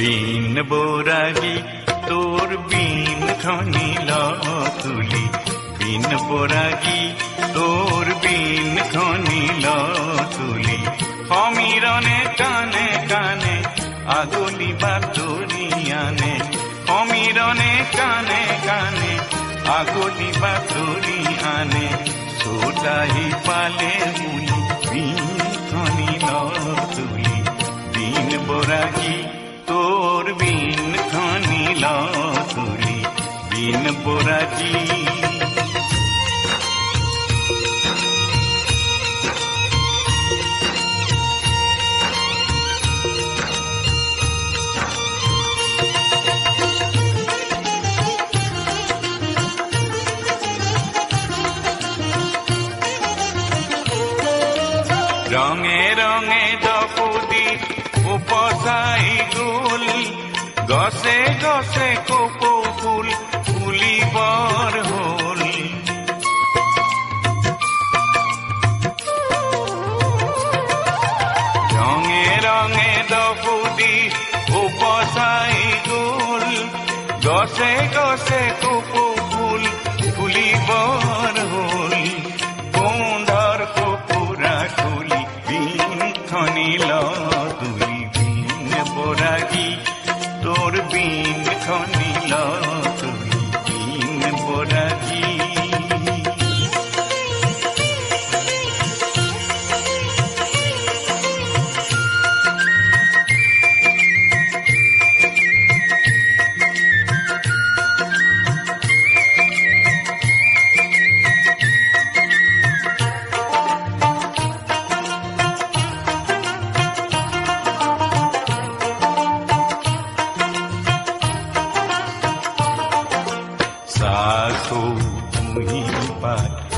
Bin বরাগী তোর bin খনিল তুলি, bin বরাগী তোর বিন খনিল তুলি। সমীরণে কানে কানে আগলি বাতরি আনে, সমীরণে কানে কানে আগলি বাতরি আনে। সোটাহি পালে মুলি বিন খনিল তুলি, বিন বরাগী তোর বিন খনিল তুলি, বিন বরাগী। রঙে রঙে দপুদি উপসাই গুল, গছে গছে কপৌ ফুল ফুলিবৰ হল। ৰঙে ৰঙে দপুদি উপসাই গুল, গছে গছে কপৌ ফুল ফুলিবৰ হল। কুন্ধৰ কপুৰা খুলি বিন খনিল তুলি, বিন বরাগী তোর বিন খনিল তুলি, বিন বরাগী।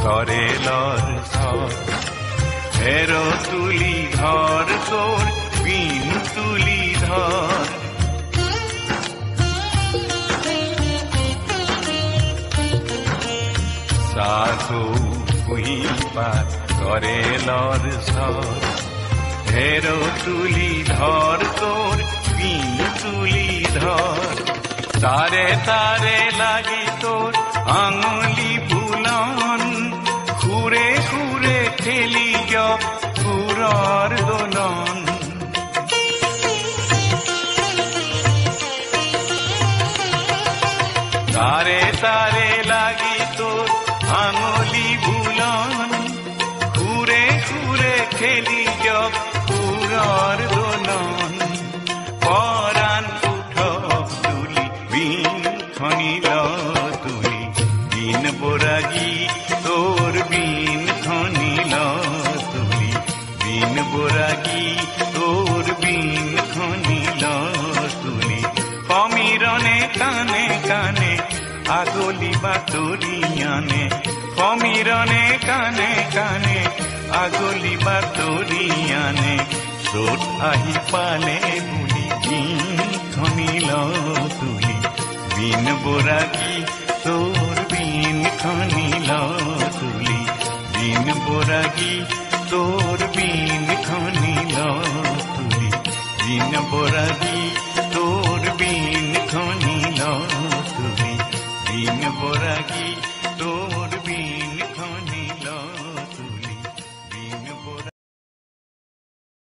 করেলর হের তুলি ধর তোর বিন তুলি ধর। সাধু পুহিপাত করেলর সর, হের তুলি ধর তোর বিন তুলি ধর। তারে তারে লাগি তোর আঙুলি বুলন, খুরে খুরে খেলি খুরর দোলন। তারে তারে লাগি তোর আঙুলি বুলন, খুরে খুরে খেলি খুরর দোলন। পরাণ উঠব তুলি বিন খনিল তুলি, বিন বরাগী তোর বিন খনিল তুলি, বিন বরাগী তোর বিন খনিল তুলি। সমীরণে কানে কানে আগলি বাতরি আনে, সমীরণে কানে কানে আগলি বাতরি আনে। স্রোত আহি পালে বুলি বিন খনিল তুলি, বিন বরাগী তোর বিন খনিল তুলি, বিন বরাগী তোর বিন খনিল তুলি, বিন বরাগী তোর বিন খনিল তুলি, বিন বরাগী।